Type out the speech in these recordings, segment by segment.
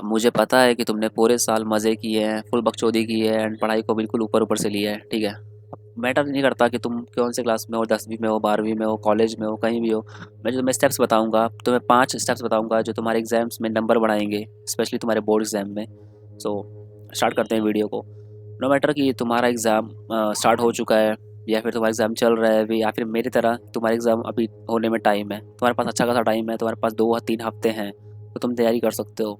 मुझे पता है कि तुमने पूरे साल मज़े किए हैं, फुल बकचोदी की है एंड पढ़ाई को बिल्कुल ऊपर-ऊपर से लिया है, ठीक है? मैटर नहीं करता कि तुम कौन से क्लास में हो, 10वीं में हो, 12वीं में हो, कॉलेज में हो, कहीं भी हो। मैं जो तुम्हें स्टेप्स बताऊँगा, तुम्हें 5 स्टेप्स बताऊँगा जो तुम्हारे एग्ज़ाम्स में नंबर बढ़ाएँगे, स्पेशली तुम्हारे बोर्ड एग्ज़ाम में। सो स्टार्ट करते हैं वीडियो को। नो मैटर कि तुम्हारा एग्ज़ाम स्टार्ट हो चुका है या फिर तुम्हारा एग्ज़ाम चल रहा है अभी, या फिर मेरी तरह तुम्हारा एग्ज़ाम अभी होने में टाइम है। तुम्हारे पास अच्छा खासा टाइम है, तुम्हारे पास 2 या 3 हफ़्ते हैं, तो तुम तैयारी कर सकते हो।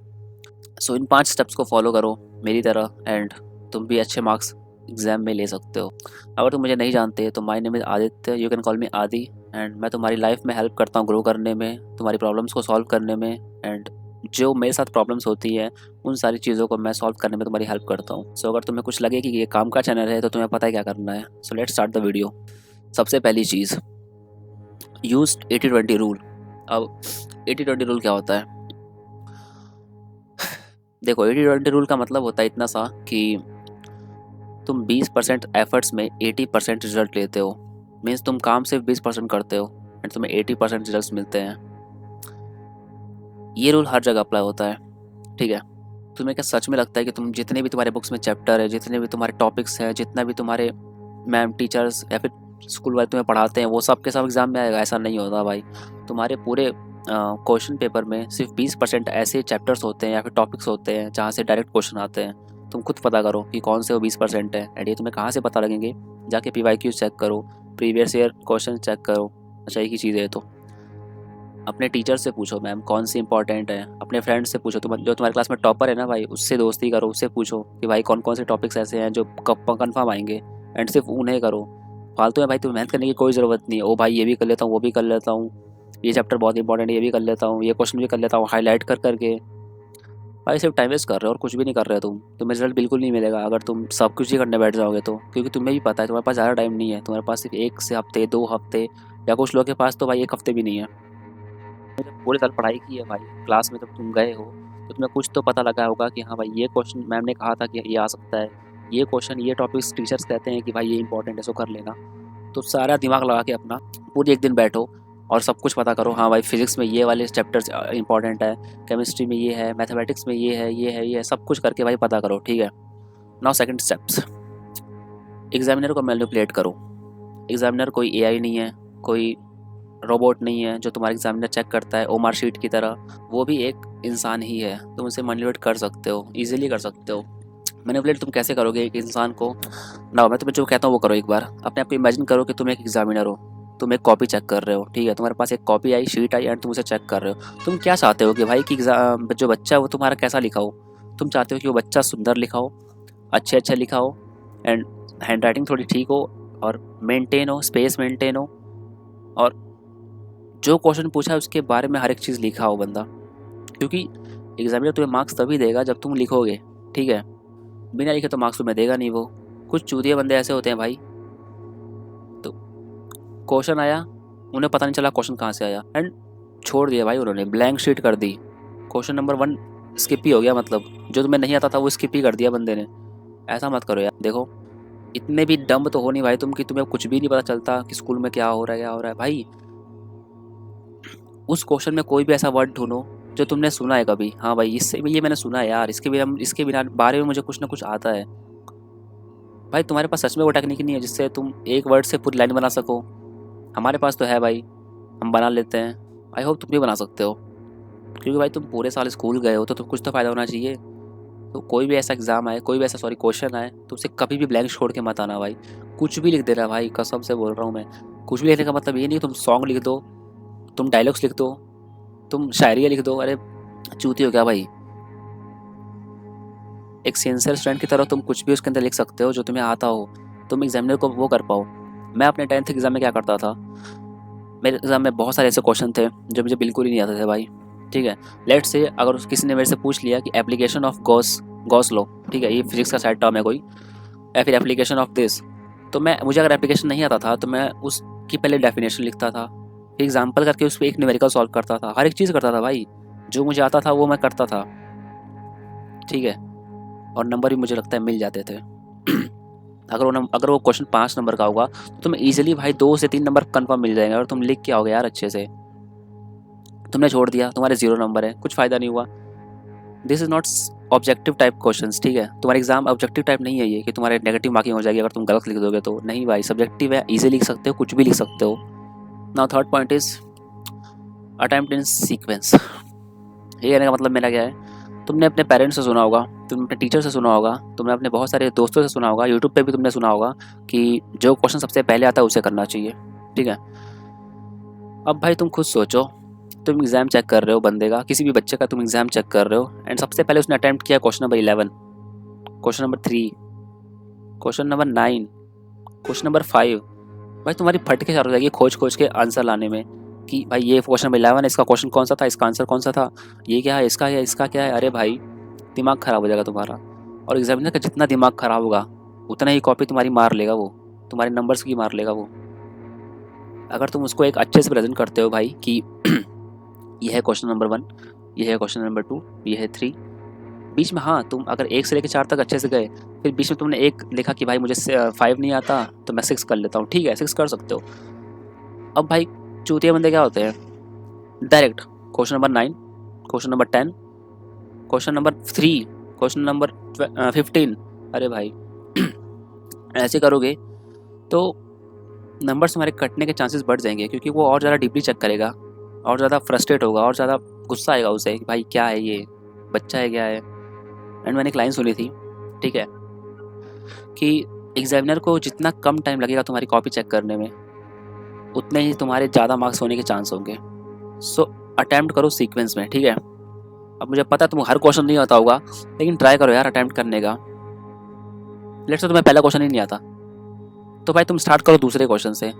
सो इन 5 स्टेप्स को फॉलो करो मेरी तरह एंड तुम भी अच्छे मार्क्स एग्ज़ाम में ले सकते हो। अगर तुम मुझे नहीं जानते तो my name is Aditya, you can call मी आदि। एंड मैं तुम्हारी लाइफ में हेल्प करता हूँ ग्रो करने में, तुम्हारी प्रॉब्लम्स को सॉल्व करने में। एंड जो मेरे साथ प्रॉब्लम्स होती हैं उन सारी चीज़ों को मैं सॉल्व करने में तुम्हारी हेल्प करता हूँ। सो अगर तुम्हें कुछ लगे कि ये काम का चैनल है तो तुम्हें पता है क्या करना है। So let's start the video. सबसे पहली चीज़, यूज 80-20 रूल। अब 80-20 रूल क्या होता है? देखो, 80-20 रूल का मतलब होता है इतना सा कि तुम 20% एफर्ट्स में 80% रिजल्ट लेते हो। मीन्स तुम काम सिर्फ 20% करते हो एंड तुम्हें 80% रिजल्ट मिलते हैं। ये रूल हर जगह अप्लाई होता है, ठीक है? तुम्हें क्या सच में लगता है कि तुम जितने भी तुम्हारे बुक्स में चैप्टर है, जितने भी तुम्हारे टॉपिक्स हैं, जितना भी तुम्हारे मैम टीचर्स या फिर स्कूल वाले तुम्हें पढ़ाते हैं वो सब के सब एग्ज़ाम में आएगा? ऐसा नहीं होता भाई। तुम्हारे पूरे क्वेश्चन पेपर में सिर्फ 20% ऐसे चैप्टर्स होते हैं या फिर टॉपिक्स होते हैं जहाँ से डायरेक्ट क्वेश्चन आते हैं। तुम खुद पता करो कि कौन से वो 20% है एंड ये तुम्हें कहाँ से पता लगेंगे? जाके PYQ चेक करो, प्रीवियस ईयर क्वेश्चन चेक करो। अच्छा, एक ही चीज़ है तो अपने टीचर से पूछो मैम कौन सी इंपॉर्टेंट है। अपने फ्रेंड से पूछो, तुम जो तुम्हारे क्लास में टॉपर है ना भाई, उससे दोस्ती करो, उससे पूछो कि भाई कौन कौन से टॉपिक्स ऐसे हैं जो कन्फर्म आएंगे एंड सिर्फ उन्हें करो। फालतू में भाई तुम्हें मेहनत करने की कोई ज़रूरत नहीं है। ओ भाई ये भी कर लेता हूँ, वो भी कर लेता हूँ, ये चैप्टर बहुत इंपॉर्टेंट है, ये भी कर लेता हूँ, ये क्वेश्चन भी कर लेता हूँ, हाईलाइट कर करके। भाई सिर्फ टाइम वेस्ट कर रहे हो और कुछ भी नहीं कर रहे हो। तुम्हें रिजल्ट बिल्कुल नहीं मिलेगा अगर तुम सब कुछ ही करने बैठ जाओगे तो, क्योंकि तुम्हें भी पता है तुम्हारे पास ज़्यादा टाइम नहीं है। तुम्हारे पास सिर्फ 1 से हफ्ते, 2 हफ्ते, या कुछ लोगों के पास तो भाई 1 हफ्ते भी नहीं है। जब पूरे साल पढ़ाई की है भाई, क्लास में जब तुम गए हो तो तुम्हें कुछ तो पता लगा होगा कि हाँ भाई ये क्वेश्चन मैम ने कहा था कि ये आ सकता है, ये क्वेश्चन, ये टॉपिक्स टीचर्स कहते हैं कि भाई ये इंपॉर्टेंट है, सो कर लेना। तो सारा दिमाग लगा के अपना पूरी एक दिन बैठो और सब कुछ पता करो। हाँ भाई फिजिक्स में ये वाले चैप्टर्स इंपॉर्टेंट है, केमिस्ट्री में ये है, मैथमेटिक्स में ये है, ये है, ये है, सब कुछ करके भाई पता करो, ठीक है? नाउ सेकंड स्टेप्स, एग्जामिनर को मैनिपुलेट करो। एग्जामिनर कोई एआई नहीं है, कोई रोबोट नहीं है जो तुम्हारा एग्जामिनर चेक करता है ओमार शीट की तरह। वो भी एक इंसान ही है। तुम उसे मैनिपुलेट कर सकते हो, ईजिली कर सकते हो। मैनिपुलेट तुम कैसे करोगे एक इंसान को? ना, मैं तुम्हें जो कहता हूँ वो करो। एक बार अपने आप को इमेजिन करो कि तुम एक एग्जामिनर हो, तुम एक कॉपी चेक कर रहे हो, ठीक है? तुम्हारे पास एक copy I, sheet I and तुम उसे चेक कर रहे हो। तुम क्या चाहते हो कि भाई कि जो बच्चा है वो तुम्हारा कैसा लिखा हो? तुम चाहते हो कि वो बच्चा सुंदर लिखा हो, अच्छे अच्छा लिखा हो एंड हैंड राइटिंग थोड़ी ठीक हो और मेंटेन हो, स्पेस मेंटेन हो, और जो क्वेश्चन पूछा है उसके बारे में हर एक चीज़ लिखा हो बंदा। क्योंकि एग्जामिनर तुम्हें मार्क्स तभी देगा जब तुम लिखोगे, ठीक है? बिना लिखे तो मार्क्स तुम्हें देगा नहीं वो। कुछ चूतिया बंदे ऐसे होते हैं भाई, तो क्वेश्चन आया, उन्हें पता नहीं चला क्वेश्चन कहाँ से आया एंड छोड़ दिया भाई, उन्होंने ब्लैंक शीट कर दी। क्वेश्चन नंबर 1 स्किप ही हो गया, मतलब जो तुम्हें नहीं आता था वो स्किप ही कर दिया बंदे ने। ऐसा मत करो यार। देखो, इतने भी डम्ब तो हो नहीं भाई तुम कि तुम्हें कुछ भी नहीं पता चलता कि स्कूल में क्या हो रहा है, क्या हो रहा है। भाई उस क्वेश्चन में कोई भी ऐसा वर्ड ढूंढो जो तुमने सुना है कभी। हाँ भाई इससे ये मैंने सुना है यार, इसके बिना बारे में मुझे कुछ ना कुछ आता है। भाई तुम्हारे पास सच में वो टेक्निक नहीं है जिससे तुम एक वर्ड से पूरी लाइन बना सको? हमारे पास तो है भाई, हम बना लेते हैं। आई होप तुम भी बना सकते हो, क्योंकि भाई तुम पूरे साल स्कूल गए हो तो कुछ तो फ़ायदा होना चाहिए। तो कोई भी ऐसा एग्ज़ाम आए, कोई भी ऐसा क्वेश्चन आए तो उसे कभी भी ब्लैंक छोड़ के मत आना भाई। कुछ भी लिख देना भाई, कसम से बोल रहा हूँ मैं। कुछ भी लिखने का मतलब ये नहीं तुम सॉन्ग लिख दो, तुम डायलॉग्स लिख दो, तुम शायरियाँ लिख दो। अरे चूती हो क्या भाई? एक सिंसियर स्टूडेंट की तरह तुम कुछ भी उसके अंदर लिख सकते हो जो तुम्हें आता हो, तुम एग्जामिनर को वो कर पाओ। मैं अपने 10th एग्ज़ाम में क्या करता था, मेरे एग्ज़ाम में बहुत सारे ऐसे क्वेश्चन थे जो मुझे बिल्कुल ही नहीं आते थे भाई, ठीक है? लेट्स से अगर किसी ने मेरे से पूछ लिया कि एप्लीकेशन ऑफ गॉस लॉ, ठीक है, ये फिजिक्स का साइड टर्म है कोई, या फिर एप्लीकेशन ऑफ दिस, तो मुझे अगर एप्लीकेशन नहीं आता था तो मैं उसकी पहले डेफिनेशन लिखता था, फिर एग्जाम्पल करके उस पर एक न्यूमेरिकल सॉल्व करता था, हर एक चीज़ करता था भाई। जो मुझे आता था वो मैं करता था, ठीक है? और नंबर भी मुझे लगता है मिल जाते थे। अगर वो क्वेश्चन 5 नंबर का होगा तो तुम्हें ईजिली भाई 2 से 3 नंबर कन्फर्म मिल जाएंगे। और तुम लिख के आओगे यार अच्छे से, तुमने छोड़ दिया, तुम्हारे 0 नंबर है, कुछ फ़ायदा नहीं हुआ। This is not objective type questions, ठीक है। तुम्हारा एग्जाम ऑब्जेक्टिव टाइप नहीं है ये कि तुम्हारे नेगेटिव मार्किंग हो जाएगी अगर तुम गलत लिख दोगे तो। नहीं भाई, सब्जेक्टिव है, इजी लिख सकते हो, कुछ भी लिख सकते हो। Now third point is attempt in sequence. ये कहने का मतलब मेरा क्या है, तुमने अपने पेरेंट्स से सुना होगा, तुमने अपने टीचर से सुना होगा, तुमने अपने बहुत सारे दोस्तों से सुना होगा, यूट्यूब पे भी तुमने सुना होगा कि जो क्वेश्चन सबसे पहले आता है उसे करना चाहिए, ठीक है। अब भाई तुम खुद सोचो, तुम एग्ज़ाम चेक कर रहे हो बंदे का, किसी भी बच्चे का तुम एग्ज़ाम चेक कर रहे हो, एंड सबसे पहले उसने अटैम्प्ट किया question number 11, question number 3, question number 9, question number 5। भाई तुम्हारी फट के चार हो जाएगी खोज खोज के आंसर लाने में कि भाई ये क्वेश्चन नंबर 11 इसका क्वेश्चन कौन सा था, इसका आंसर कौन सा था, ये क्या है, इसका क्या है। अरे भाई दिमाग ख़राब हो जाएगा तुम्हारा, और एग्जामिनर का जितना दिमाग ख़राब होगा उतना ही कॉपी तुम्हारी मार लेगा वो, तुम्हारे नंबर्स की मार लेगा वो। अगर तुम उसको एक अच्छे से प्रेजेंट करते हो भाई कि यह है क्वेश्चन नंबर 1, यह है क्वेश्चन नंबर 2, यह है 3, बीच में हाँ तुम अगर 1 से लेकर 4 तक अच्छे से गए, फिर बीच में तुमने एक लिखा कि भाई मुझे 5 नहीं आता तो मैं 6 कर लेता हूँ, ठीक है 6 कर सकते हो। अब भाई चूतिया बंदे क्या होते हैं, direct question number 9, question number 10, question number 3, question number 15। अरे भाई ऐसे करोगे तो नंबर्स तुम्हारे कटने के चांसेस बढ़ जाएंगे, क्योंकि वो और ज़्यादा डीपली चेक करेगा, और ज़्यादा फ्रस्ट्रेट होगा, और ज़्यादा गुस्सा आएगा उसे कि भाई क्या है ये, बच्चा है क्या है। एंड मैंने एक लाइन सुनी थी, ठीक है, कि एग्जामिनर को जितना कम टाइम लगेगा तुम्हारी कॉपी चेक करने में, उतने ही तुम्हारे ज़्यादा मार्क्स होने के चांस होंगे। सो अटैम्प्ट करो सीक्वेंस में, ठीक है। अब मुझे पता है तुम हर क्वेश्चन नहीं आता होगा, लेकिन ट्राई करो यार अटैम्प्ट करने का। लेट्स से तुम्हें पहला क्वेश्चन ही नहीं आता, तो भाई तुम स्टार्ट करो दूसरे क्वेश्चन से,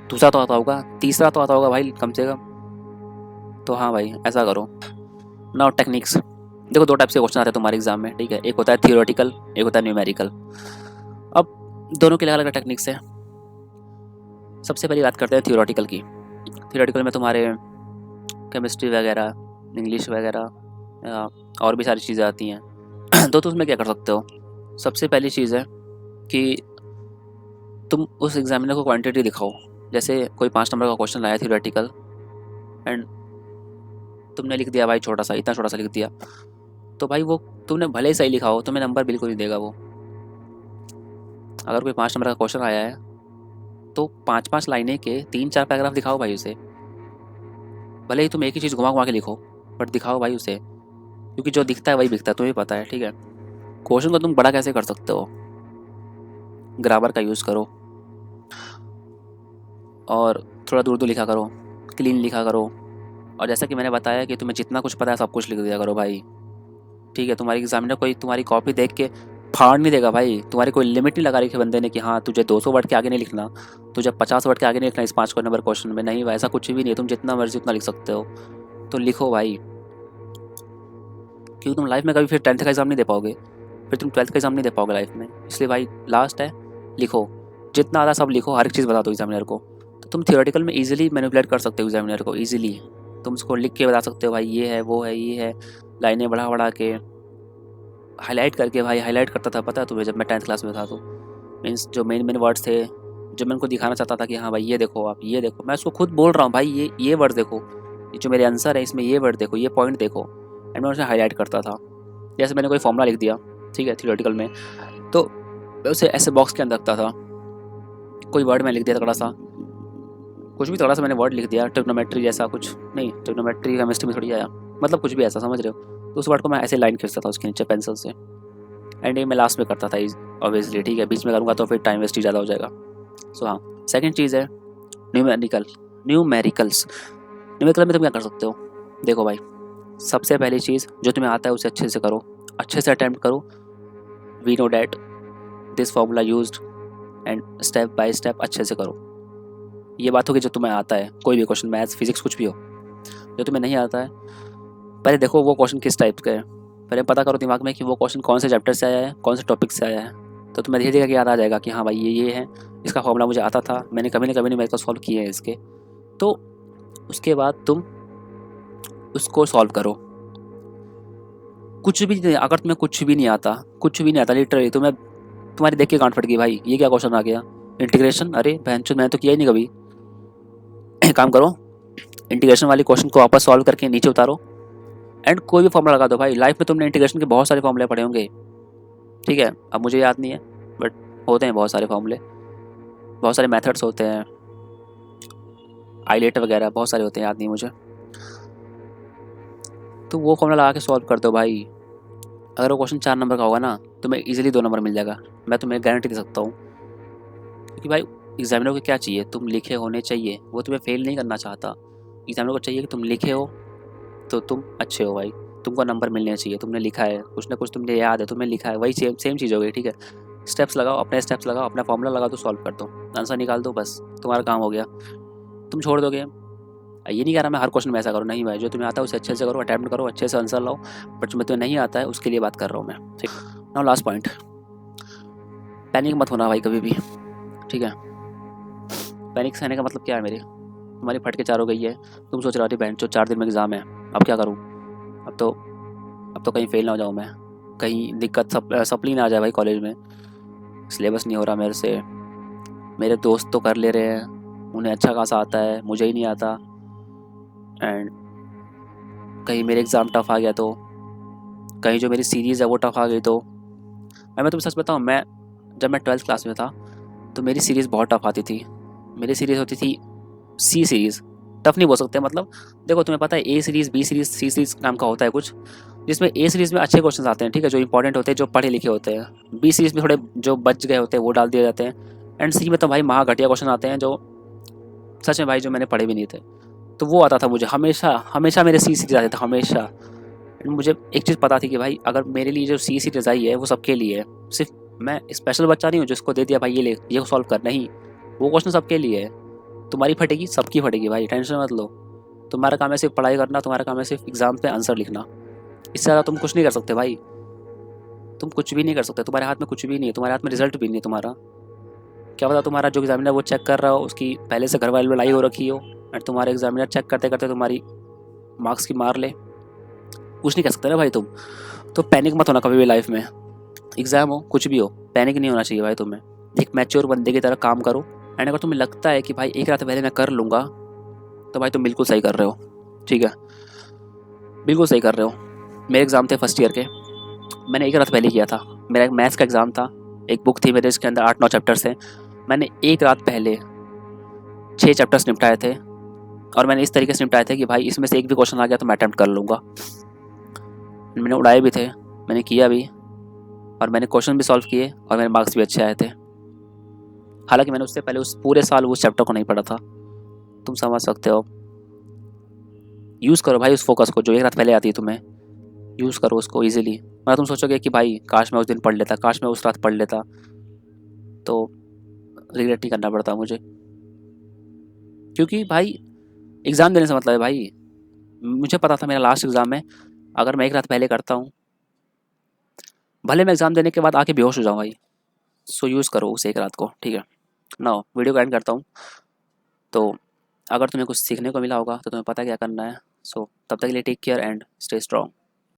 दूसरा तो आता होगा, तीसरा तो आता होगा भाई कम से कम। तो हाँ भाई ऐसा करो। नाउ टेक्निक्स, देखो 2 टाइप से क्वेश्चन आते हैं तुम्हारे एग्जाम में, ठीक है, एक होता है थियोरेटिकल, एक होता है न्यूमेरिकल। अब दोनों के अलग अलग टेक्निक्स है। सबसे पहले बात करते हैं थियोरेटिकल की। थियोरेटिकल में तुम्हारे केमिस्ट्री वगैरह, इंग्लिश वगैरह और भी सारी चीज़ें आती हैं। तो उसमें क्या कर सकते हो, सबसे पहली चीज़ है कि तुम उस एग्जामिनर को क्वांटिटी दिखाओ। जैसे कोई 5 नंबर का क्वेश्चन आया थियोरेटिकल, एंड तुमने लिख दिया भाई छोटा सा, इतना छोटा सा लिख दिया, तो भाई वो तुमने भले ही सही लिखा हो, तुम्हें नंबर बिल्कुल नहीं देगा वो। अगर कोई 5 नंबर का क्वेश्चन आया है तो 5-5 लाइनें के 3-4 पैराग्राफ दिखाओ भाई उसे, भले ही तुम एक ही चीज़ घुमा घुमा के लिखो, बट दिखाओ भाई उसे, क्योंकि जो दिखता है वही दिखता है, तुम्हें पता है, ठीक है। क्वेश्चन को तुम बड़ा कैसे कर सकते हो, ग्रामर का यूज़ करो, और थोड़ा दूर दूर लिखा करो, क्लीन लिखा करो, और जैसा कि मैंने बताया कि तुम्हें जितना कुछ पता है सब कुछ लिख दिया करो भाई, ठीक है। तुम्हारी एग्जामिनर कोई तुम्हारी कॉपी देख के फाड़ नहीं देगा भाई, तुम्हारी कोई लिमिट नहीं लगा रखी बंदे ने कि हाँ तुझे 200 वर्ड के आगे नहीं लिखना, तुझे 50 वर्ड के आगे नहीं लिखना इस 5 नंबर क्वेश्चन में। नहीं भाई ऐसा कुछ भी नहीं है, तुम जितना मर्जी उतना लिख सकते हो, तो लिखो भाई, क्योंकि तुम लाइफ में कभी फिर 10th का एग्ज़ाम नहीं दे पाओगे, फिर तुम 12th का एग्ज़ाम नहीं दे पाओगे लाइफ में। इसलिए भाई लास्ट है, लिखो, जितना आता सब लिखो, हर एक चीज़ बता दो एग्जामिनर को। तो तुम थियोरेटिकल में ईजिली मैनिपुलेट कर सकते हो एग्जामिनर को, ईजिली तुम उसको लिख के बता सकते हो भाई ये है वो है ये है, लाइनें बढ़ा बढ़ा के, हाईलाइट करके। भाई हाईलाइट करता था पता है तुम्हें, जब मैं 10th क्लास में था तो मीन्स जो मेन वर्ड्स थे, जो मैं उनको दिखाना चाहता था कि हाँ भाई ये देखो, आप ये देखो, मैं उसको खुद बोल रहा हूँ भाई ये वर्ड देखो, ये जो मेरे आंसर है इसमें ये वर्ड देखो, ये पॉइंट देखो, एंड मैं उसे हाईलाइट करता था। जैसे मैंने कोई फॉर्मूला लिख दिया, ठीक है, थियोरेटिकल में, तो मैं उसे ऐसे बॉक्स के अंदर रखता था। कोई वर्ड मैं लिख दिया तगड़ा सा, कुछ भी तगड़ा सा मैंने वर्ड लिख दिया, ट्रिग्नोमेट्री जैसा कुछ नहीं, ट्रिग्नोमेट्री केमिस्ट्री में थोड़ी आया, मतलब कुछ भी ऐसा, समझ रहे हो। तो उस वर्ड को मैं ऐसे लाइन खींचता था उसके नीचे पेंसिल से, एंड ये मैं लास्ट में करता था ऑब्वियसली, ठीक है, बीच में करूँगा तो फिर टाइम वेस्ट ही ज़्यादा हो जाएगा। सो हाँ, सेकंड चीज़ है न्यूमेरिकल्स। न्यूमेरिकल में तुम क्या कर सकते हो, देखो भाई, सबसे पहली चीज़ जो तुम्हें आता है उसे अच्छे से करो, अच्छे से अटैम्प्ट करो। We know that this formula used, and step by step अच्छे से करो। ये बात होगी जो तुम्हें आता है, कोई भी क्वेश्चन, मैथ्स फिजिक्स कुछ भी हो। जो तुम्हें नहीं आता है, पहले देखो वो क्वेश्चन किस टाइप का है, पहले पता करो दिमाग में कि वो क्वेश्चन कौन से चैप्टर से आया है, कौन से टॉपिक से आया है। तो तुम्हें धीरे धीरे याद आ जाएगा कि हाँ भाई ये है, इसका फॉर्मूला मुझे आता था, मैंने कभी ना कभी नहीं मेरे को सॉल्व किए हैं इसके। तो उसके बाद तुम उसको सॉल्व करो। कुछ भी नहीं, अगर तुम्हें कुछ भी नहीं आता लिटरली, तुम्हें तुम्हारी देख के गांठ फट गई भाई, ये क्या क्वेश्चन आ गया, इंटीग्रेशन, अरे बहनचोद मैंने तो किया ही नहीं कभी। काम करो, इंटीग्रेशन वाले क्वेश्चन को वापस सॉल्व करके नीचे उतारो, एंड कोई भी फॉर्मूला लगा दो भाई। लाइफ में तुमने इंटीग्रेशन के बहुत सारे फॉर्मूले पढ़े होंगे, ठीक है, अब मुझे याद नहीं है बट होते हैं बहुत सारे फॉर्मूले, बहुत सारे मेथड्स होते हैं, आइलेट वगैरह बहुत सारे होते हैं, याद नहीं मुझे। तो वो फॉर्मूला लगा के सॉल्व कर दो भाई। अगर वो क्वेश्चन 4 नंबर का होगा ना, तुम्हें इजीली 2 नंबर मिल जाएगा, मैं तुम्हें गारंटी दे सकता हूँ। क्योंकि भाई एग्जामिनर को क्या चाहिए, तुम लिखे होने चाहिए, वो तुम्हें फेल नहीं करना चाहता। एग्जामिनर को चाहिए कि तुम लिखे हो तो तुम अच्छे हो भाई, तुमको नंबर मिलने चाहिए, तुमने लिखा है, कुछ ना कुछ तुमने याद है, तुमने लिखा है, वही सेम चीज़ हो गई, ठीक है। स्टेप्स लगाओ, अपने स्टेप्स लगाओ, अपना फॉर्मूला लगाओ तो सॉल्व कर दो, आंसर निकाल दो, बस तुम्हारा काम हो गया, तुम छोड़ दोगे। ये नहीं कह रहा मैं हर क्वेश्चन में ऐसा करूँ, नहीं भाई, जो तुम्हें आता है उसे अच्छे से करो, अटैम्प्ट करो, अच्छे से आंसर लाओ, बट जो तुम्हें नहीं आता है उसके लिए बात कर रहा हूँ मैं, ठीक। नाउ लास्ट पॉइंट, पैनिक मत होना भाई कभी भी, ठीक है। पैनिक सहने का मतलब क्या है, मेरी तुम्हारी फट के 4 हो गई है, तुम सोच रहा हो बहन जो 4 दिन में एग्ज़ाम है, अब क्या करूँ, अब तो कहीं फेल ना हो जाऊँ मैं, कहीं दिक्कत सप्ली ना आ जाए भाई कॉलेज में, सिलेबस नहीं हो रहा मेरे से, मेरे दोस्त तो कर ले रहे हैं, उन्हें अच्छा खासा आता है, मुझे ही नहीं आता, एंड कहीं मेरे एग्ज़ाम टफ आ गया तो, कहीं जो मेरी सीरीज़ है वो टफ आ गई तो। मैं तुम्हें सच बताऊँ, जब मैं 12th क्लास में था तो मेरी सीरीज़ बहुत टफ आती थी, मेरी सीरीज़ होती थी सी सीरीज़, टफ नहीं बोल सकते, मतलब देखो तुम्हें पता है A series, B series, C series नाम का होता है कुछ, जिसमें ए सीरीज़ में अच्छे क्वेश्चन आते हैं, ठीक है, जो इंपॉर्टेंट होते हैं, जो पढ़े लिखे होते हैं, बी सीरीज़ में थोड़े जो बच गए होते हैं वो डाल दिए जाते हैं, एंड सी में तो भाई महा घटिया क्वेश्चन आते हैं जो सच में भाई जो मैंने पढ़े भी नहीं थे। तो वो आता था मुझे हमेशा, हमेशा मेरे सी सीरीज़ आते थे हमेशा। मुझे एक चीज़ पता थी कि भाई अगर मेरे लिए जो सी सीरीज़ आई है वो सबके लिए है, सिर्फ मैं स्पेशल बच्चा नहीं हूँ जिसको दे दिया भाई ये ले ये सॉल्व कर, नहीं, वो क्वेश्चन सबके लिए है। तुम्हारी फटेगी, सबकी फटेगी भाई, टेंशन मत लो। तुम्हारा काम है सिर्फ पढ़ाई करना, तुम्हारा काम है सिर्फ एग्जाम पे आंसर लिखना, इससे ज़्यादा तुम कुछ नहीं कर सकते भाई, तुम कुछ भी नहीं कर सकते, तुम्हारे हाथ में कुछ भी नहीं है, तुम्हारे हाथ में रिजल्ट भी नहीं है तुम्हारा। क्या पता तुम्हारा जो एग्जामिनर वो चेक कर रहा हो उसकी पहले से घर वाली लड़ाई हो रखी हो, एंड तुम्हारे एग्जामिनर चेक करते करते तुम्हारी मार्क्स की मार ले, कुछ नहीं कर सकते ना भाई तुम। तो पैनिक मत होना कभी भी लाइफ में, एग्ज़ाम हो कुछ भी हो, पैनिक नहीं होना चाहिए भाई तुम्हें, एक मैच्योर बंदे की तरह काम करो। एंड अगर तुम्हें लगता है कि भाई एक रात पहले मैं कर लूँगा, तो भाई तुम बिल्कुल सही कर रहे हो, ठीक है, बिल्कुल सही कर रहे हो। मेरे एग्ज़ाम थे फर्स्ट ईयर के, मैंने एक रात पहले किया था, मेरा एक मैथ्स का एग्ज़ाम था, एक बुक थी मेरे इसके अंदर 8-9 चैप्टर्स थे, मैंने एक रात पहले 6 चैप्टर्स निपटाए थे, और मैंने इस तरीके से निपटाए थे कि भाई इसमें से एक भी क्वेश्चन आ गया तो मैं अटैम्प्ट कर लूँगा। मैंने उड़ाए भी थे, मैंने किया भी, और मैंने क्वेश्चन भी सॉल्व किए, और मेरे मार्क्स भी अच्छे आए थे। हालांकि मैंने उससे पहले उस पूरे साल उस चैप्टर को नहीं पढ़ा था, तुम समझ सकते हो। यूज़ करो भाई उस फोकस को जो एक रात पहले आती है तुम्हें, यूज़ करो उसको ईजिली, वरना तुम सोचोगे कि भाई काश मैं उस दिन पढ़ लेता, काश मैं उस रात पढ़ लेता, तो रिग्रेट नहीं करना पड़ता मुझे। क्योंकि भाई एग्ज़ाम देने से मतलब है भाई, मुझे पता था मेरा लास्ट एग्ज़ाम है, अगर मैं एक रात पहले करता हूँ, भले मैं एग्ज़ाम देने के बाद आके बेहोश हो जाऊँ भाई, सो यूज़ करो उस एक रात को, ठीक है ना। वीडियो को एंड करता हूँ। तो अगर तुम्हें कुछ सीखने को मिला होगा तो तुम्हें पता क्या करना है, सो तब तक के लिए take care and stay strong.